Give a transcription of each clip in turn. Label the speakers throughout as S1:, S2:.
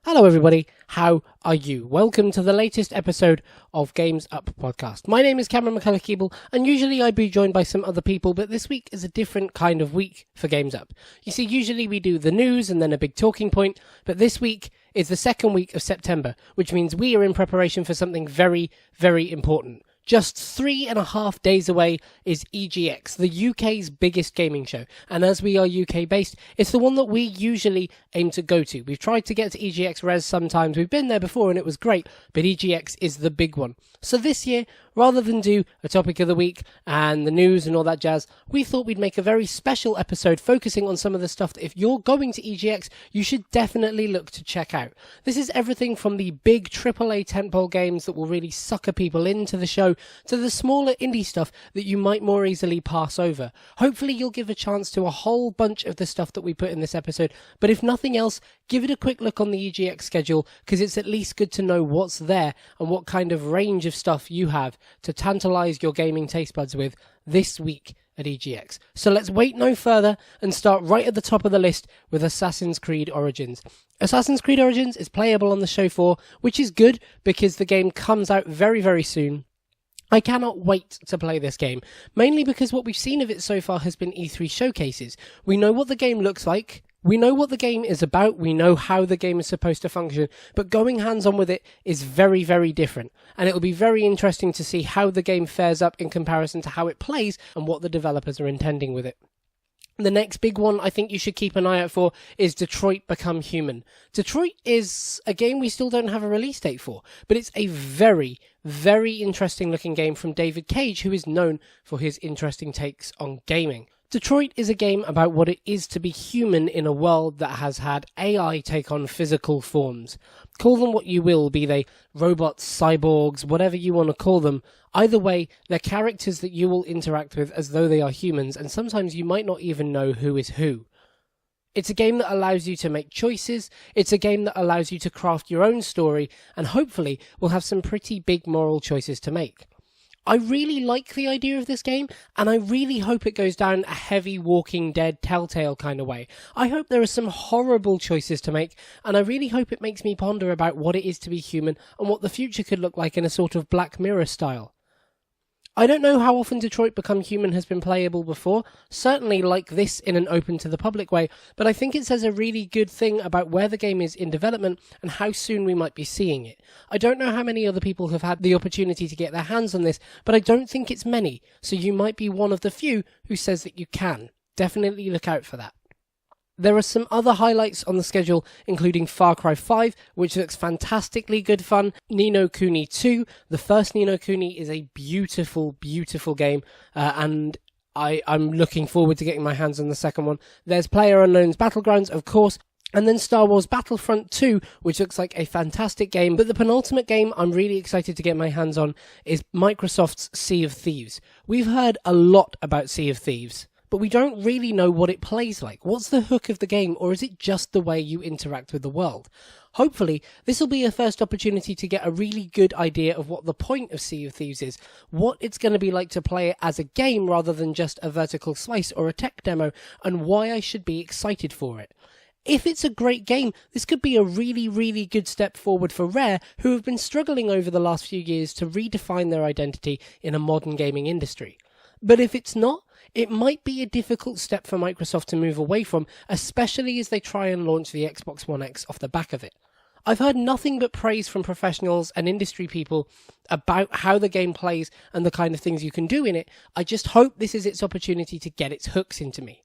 S1: Hello everybody, how are you? Welcome to the latest episode of Games Up podcast. My name is Cameron McCulloch-Keeble, and usually I'd be joined by some other people, but this week is a different kind of week for Games Up. You see, usually we do the news and then a big talking point, but this week is the second week of September, which means we are in preparation for something very, very important. Just 3.5 days away is EGX, the UK's biggest gaming show. And as we are UK based, it's the one that we usually aim to go to. We've tried to get to EGX Res sometimes. We've been there before and it was great, but EGX is the big one. So this year, rather than do a topic of the week and the news and all that jazz, we thought we'd make a very special episode focusing on some of the stuff that if you're going to EGX, you should definitely look to check out. This is everything from the big AAA tentpole games that will really sucker people into the show to the smaller indie stuff that you might more easily pass over. Hopefully you'll give a chance to a whole bunch of the stuff that we put in this episode, but if nothing else, give it a quick look on the EGX schedule because it's at least good to know what's there and what kind of range of stuff you have to tantalize your gaming taste buds with this week at EGX. So let's wait no further and start right at the top of the list with Assassin's Creed Origins. Assassin's Creed Origins is playable on the show floor, which is good because the game comes out very, very soon. I cannot wait to play this game, mainly because what we've seen of it so far has been E3 showcases. We know what the game looks like, we know what the game is about, we know how the game is supposed to function, but going hands-on with it is very, very different. And it will be very interesting to see how the game fares up in comparison to how it plays and what the developers are intending with it. The next big one I think you should keep an eye out for is Detroit Become Human. Detroit is a game we still don't have a release date for, but it's a very, very interesting looking game from David Cage, who is known for his interesting takes on gaming. Detroit is a game about what it is to be human in a world that has had AI take on physical forms. Call them what you will, be they robots, cyborgs, whatever you want to call them. Either way, they're characters that you will interact with as though they are humans, and sometimes you might not even know who is who. It's a game that allows you to make choices, it's a game that allows you to craft your own story, and hopefully will have some pretty big moral choices to make. I really like the idea of this game, and I really hope it goes down a heavy Walking Dead Telltale kind of way. I hope there are some horrible choices to make, and I really hope it makes me ponder about what it is to be human and what the future could look like in a sort of Black Mirror style. I don't know how often Detroit Become Human has been playable before, certainly like this in an open to the public way, but I think it says a really good thing about where the game is in development and how soon we might be seeing it. I don't know how many other people have had the opportunity to get their hands on this, but I don't think it's many, so you might be one of the few who says that you can. Definitely look out for that. There are some other highlights on the schedule, including Far Cry 5, which looks fantastically good fun, Ni no Kuni 2. The first Ni no Kuni is a beautiful, beautiful game, and I'm looking forward to getting my hands on the second one. There's PlayerUnknown's Battlegrounds, of course, and then Star Wars Battlefront 2, which looks like a fantastic game, but the penultimate game I'm really excited to get my hands on is Microsoft's Sea of Thieves. We've heard a lot about Sea of Thieves, but we don't really know what it plays like. What's the hook of the game, or is it just the way you interact with the world? Hopefully, this will be a first opportunity to get a really good idea of what the point of Sea of Thieves is, what it's going to be like to play it as a game rather than just a vertical slice or a tech demo, and why I should be excited for it. If it's a great game, this could be a really, really good step forward for Rare, who have been struggling over the last few years to redefine their identity in a modern gaming industry. But if it's not, it might be a difficult step for Microsoft to move away from, especially as they try and launch the Xbox One X off the back of it. I've heard nothing but praise from professionals and industry people about how the game plays and the kind of things you can do in it. I just hope this is its opportunity to get its hooks into me.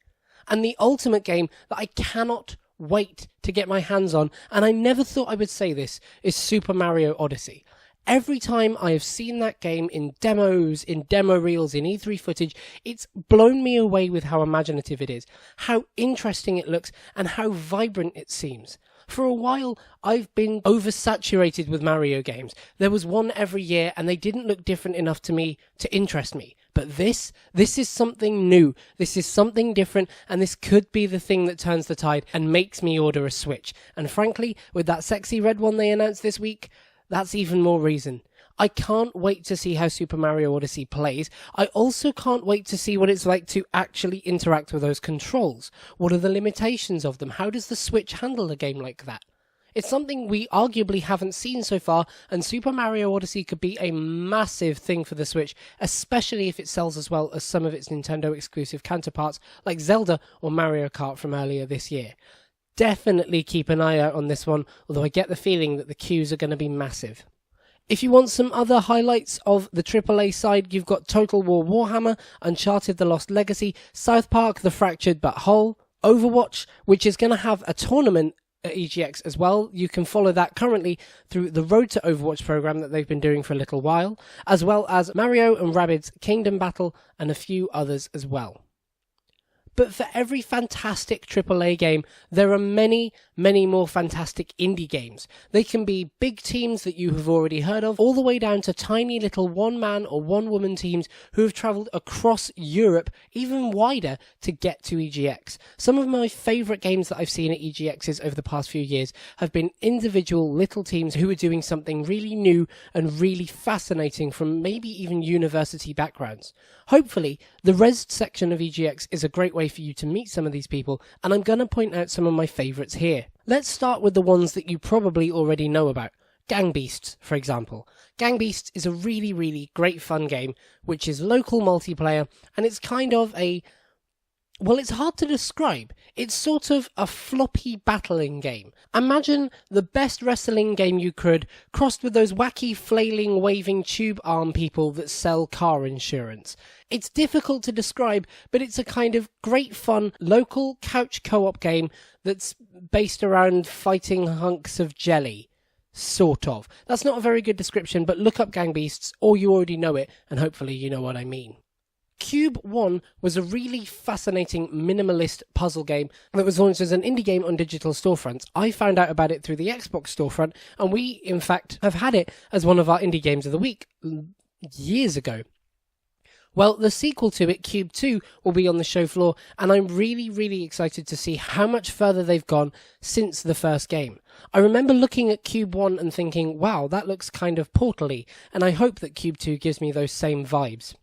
S1: And the ultimate game that I cannot wait to get my hands on, and I never thought I would say this, is Super Mario Odyssey. Every time I have seen that game in demos, in demo reels, in E3 footage, it's blown me away with how imaginative it is, how interesting it looks, and how vibrant it seems. For a while, I've been oversaturated with Mario games. There was one every year, and they didn't look different enough to me to interest me. But this is something new, this is something different, and this could be the thing that turns the tide and makes me order a Switch. And frankly, with that sexy red one they announced this week, that's even more reason. I can't wait to see how Super Mario Odyssey plays. I also can't wait to see what it's like to actually interact with those controls. What are the limitations of them? How does the Switch handle a game like that? It's something we arguably haven't seen so far, and Super Mario Odyssey could be a massive thing for the Switch, especially if it sells as well as some of its Nintendo exclusive counterparts like Zelda or Mario Kart from earlier this year. Definitely keep an eye out on this one, although I get the feeling that the queues are going to be massive. If you want some other highlights of the AAA side, you've got Total War Warhammer, Uncharted The Lost Legacy, South Park The Fractured But Whole, Overwatch, which is going to have a tournament at EGX as well. You can follow that currently through the Road to Overwatch program that they've been doing for a little while, as well as Mario and Rabbids Kingdom Battle and a few others as well. But for every fantastic AAA game, there are many, many more fantastic indie games. They can be big teams that you have already heard of, all the way down to tiny little one-man or one-woman teams who have travelled across Europe, even wider, to get to EGX. Some of my favourite games that I've seen at EGXs over the past few years have been individual little teams who are doing something really new and really fascinating from maybe even university backgrounds. Hopefully, the Res section of EGX is a great way for you to meet some of these people, and I'm going to point out some of my favourites here. Let's start with the ones that you probably already know about. Gang Beasts, for example. Gang Beasts is a really, really great fun game, which is local multiplayer, and it's kind of a... well, it's hard to describe. It's sort of a floppy battling game. Imagine the best wrestling game you could, crossed with those wacky, flailing, waving tube arm people that sell car insurance. It's difficult to describe, but it's a kind of great fun, local couch co-op game that's based around fighting hunks of jelly. Sort of. That's not a very good description, but look up Gang Beasts, or you already know it, and hopefully you know what I mean. Cube 1 was a really fascinating minimalist puzzle game that was launched as an indie game on digital storefronts. I found out about it through the Xbox storefront, and we, in fact, have had it as one of our indie games of the week years ago. Well, the sequel to it, Cube 2, will be on the show floor, and I'm really, really excited to see how much further they've gone since the first game. I remember looking at Cube 1 and thinking, wow, that looks kind of Portal-y, and I hope that Cube 2 gives me those same vibes.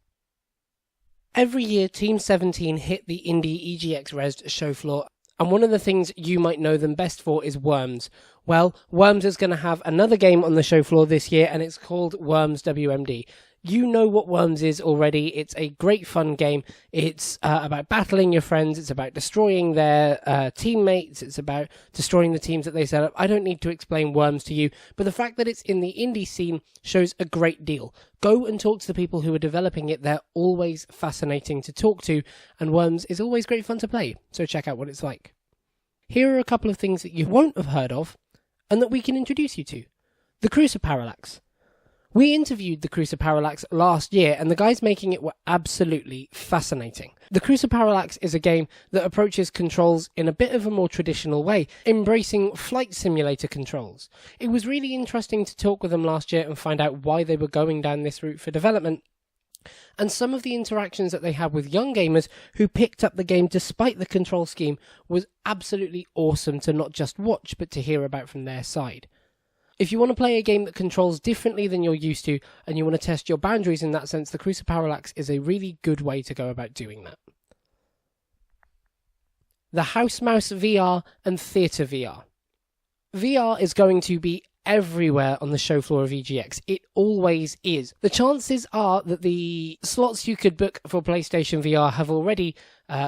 S1: Every year, Team 17 hit the Indie EGX Res show floor, and one of the things you might know them best for is Worms. Well, Worms is going to have another game on the show floor this year, and it's called Worms WMD. You know what Worms is already. It's a great fun game. It's about battling your friends. It's about destroying their teammates. It's about destroying the teams that they set up. I don't need to explain Worms to you, but the fact that it's in the indie scene shows a great deal. Go and talk to the people who are developing it. They're always fascinating to talk to, and Worms is always great fun to play, so check out what it's like. Here are a couple of things that you won't have heard of, and that we can introduce you to. The Cruiser Parallax. We interviewed the Cruiser Parallax last year, and the guys making it were absolutely fascinating. The Cruiser Parallax is a game that approaches controls in a bit of a more traditional way, embracing flight simulator controls. It was really interesting to talk with them last year and find out why they were going down this route for development, and some of the interactions that they had with young gamers who picked up the game despite the control scheme was absolutely awesome to not just watch, but to hear about from their side. If you want to play a game that controls differently than you're used to, and you want to test your boundaries in that sense, the Cruiser Parallax is a really good way to go about doing that. The House Mouse VR and Theatre VR. VR is going to be everywhere on the show floor of EGX. It always is. The chances are that the slots you could book for PlayStation VR have already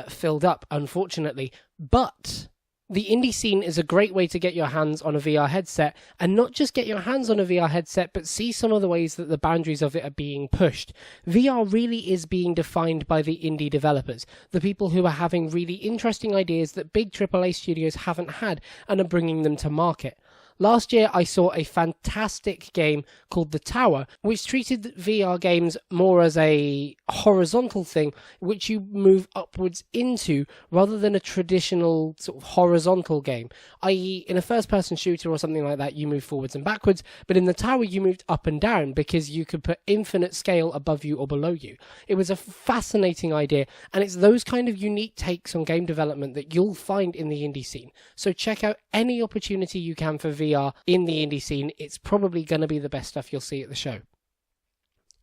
S1: filled up, unfortunately, but the indie scene is a great way to get your hands on a VR headset, and not just get your hands on a VR headset, but see some of the ways that the boundaries of it are being pushed. VR really is being defined by the indie developers, the people who are having really interesting ideas that big AAA studios haven't had and are bringing them to market. Last year I saw a fantastic game called The Tower, which treated VR games more as a horizontal thing, which you move upwards into, rather than a traditional sort of horizontal game. I.e., in a first-person shooter or something like that, you move forwards and backwards, but in The Tower you moved up and down because you could put infinite scale above you or below you. It was a fascinating idea, and it's those kind of unique takes on game development that you'll find in the indie scene. So check out any opportunity you can for VR in the indie scene. It's probably going to be the best stuff you'll see at the show.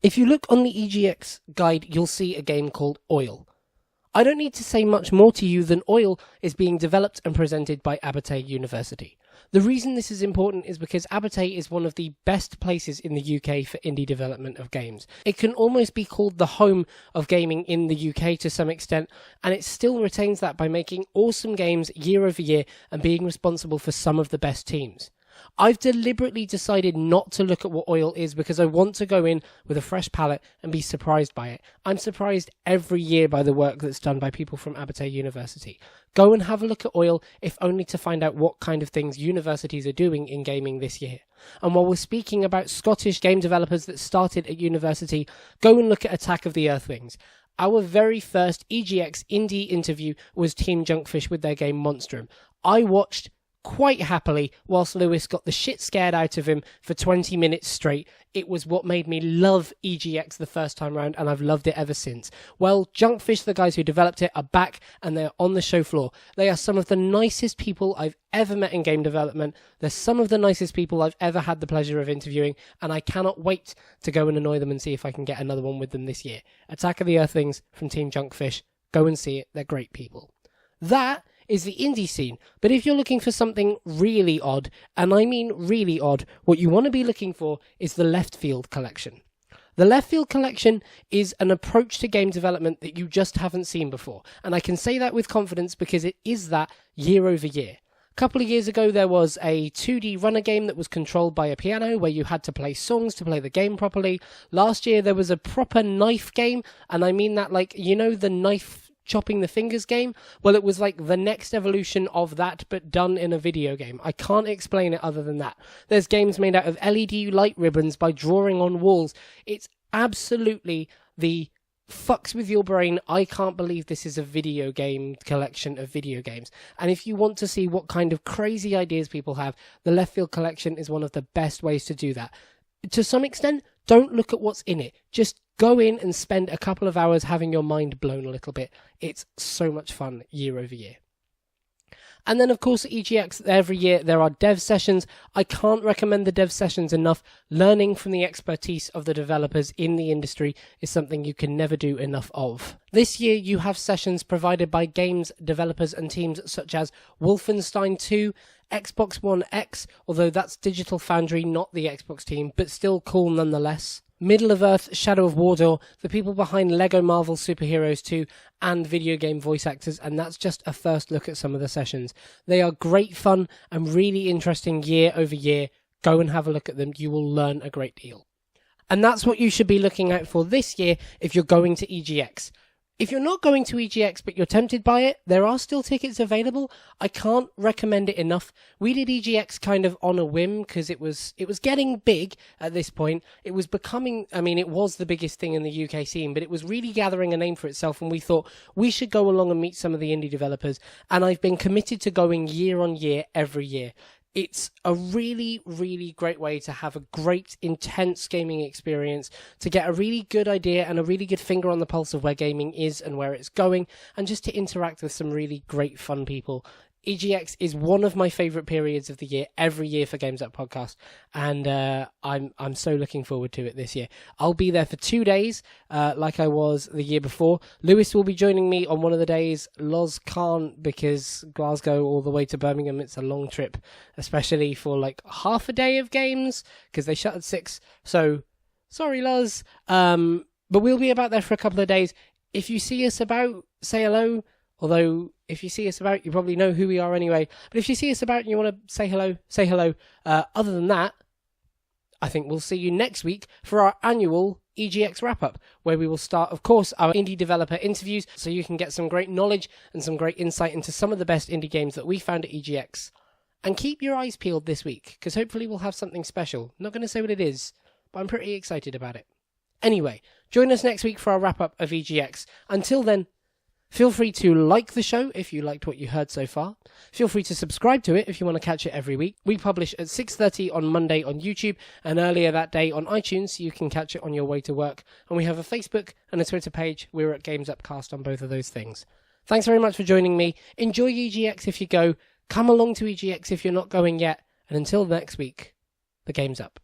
S1: If you look on the EGX guide, you'll see a game called Oil. I don't need to say much more to you than Oil is being developed and presented by Abate University. The reason this is important is because Abate is one of the best places in the UK for indie development of games. It can almost be called the home of gaming in the UK to some extent, and it still retains that by making awesome games year over year and being responsible for some of the best teams. I've deliberately decided not to look at what oil is because I want to go in with a fresh palette and be surprised by it. I'm surprised every year by the work that's done by people from Abate University. Go and have a look at oil, if only to find out what kind of things universities are doing in gaming this year. And while we're speaking about Scottish game developers that started at university, go and look at Attack of the Earthlings. Our very first EGX indie interview was Team Junkfish with their game Monstrum. I watched quite happily whilst Lewis got the shit scared out of him for 20 minutes straight. It was what made me love EGX the first time round, and I've loved it ever since. Well, Junkfish, the guys who developed it, are back and they're on the show floor. They are some of the nicest people I've ever met in game development. They're some of the nicest people I've ever had the pleasure of interviewing, and I cannot wait to go and annoy them and see if I can get another one with them this year. Attack of the Earthlings from Team Junkfish. Go and see it. They're great people. That is the indie scene. But if you're looking for something really odd, and I mean really odd, what you want to be looking for is the Left Field Collection. The Left Field Collection is an approach to game development that you just haven't seen before, and I can say that with confidence because it is that year over year. A couple of years ago there was a 2D runner game that was controlled by a piano where you had to play songs to play the game properly. Last year there was a proper knife game, and I mean that like, you know, the knife chopping the fingers game? Well, it was like the next evolution of that, but done in a video game. I can't explain it other than that. There's games made out of LED light ribbons by drawing on walls. It's absolutely the fucks with your brain. I can't believe this is a video game collection of video games. And if you want to see what kind of crazy ideas people have, the Left Field Collection is one of the best ways to do that. To some extent, don't look at what's in it. Just go in and spend a couple of hours having your mind blown a little bit. It's so much fun year over year. And then, of course, at EGX, every year there are dev sessions. I can't recommend the dev sessions enough. Learning from the expertise of the developers in the industry is something you can never do enough of. This year, you have sessions provided by games developers and teams such as Wolfenstein 2, Xbox One X, although that's Digital Foundry, not the Xbox team, but still cool nonetheless. Middle-earth, Shadow of Mordor, the people behind Lego Marvel Superheroes 2, and video game voice actors, and that's just a first look at some of the sessions. They are great fun and really interesting year over year. Go and have a look at them. You will learn a great deal. And that's what you should be looking out for this year if you're going to EGX. If you're not going to EGX but you're tempted by it, there are still tickets available. I can't recommend it enough. We did EGX kind of on a whim because it was getting big at this point. It was becoming, I mean, it was the biggest thing in the UK scene, but it was really gathering a name for itself, and we thought we should go along and meet some of the indie developers, and I've been committed to going year on year every year. It's a really, really great way to have a great, intense gaming experience, to get a really good idea and a really good finger on the pulse of where gaming is and where it's going, and just to interact with some really great, fun people. EGX is one of my favourite periods of the year, every year for Games Up Podcast, and I'm so looking forward to it this year. I'll be there for 2 days, like I was the year before. Lewis will be joining me on one of the days. Loz can't because Glasgow all the way to Birmingham, it's a long trip, especially for like half a day of games, because they shut at 6, so sorry Loz. But we'll be about there for a couple of days. If you see us about, say hello. Although, if you see us about, you probably know who we are anyway. But if you see us about and you want to say hello, say hello. Other than that, I think we'll see you next week for our annual EGX wrap-up, where we will start, of course, our indie developer interviews, so you can get some great knowledge and some great insight into some of the best indie games that we found at EGX. And keep your eyes peeled this week, because hopefully we'll have something special. Not going to say what it is, but I'm pretty excited about it. Anyway, join us next week for our wrap-up of EGX. Until then, feel free to like the show if you liked what you heard so far. Feel free to subscribe to it if you want to catch it every week. We publish at 6:30 on Monday on YouTube and earlier that day on iTunes, so you can catch it on your way to work. And we have a Facebook and a Twitter page. We're at Games Upcast on both of those things. Thanks very much for joining me. Enjoy EGX if you go. Come along to EGX if you're not going yet. And until next week, the game's up.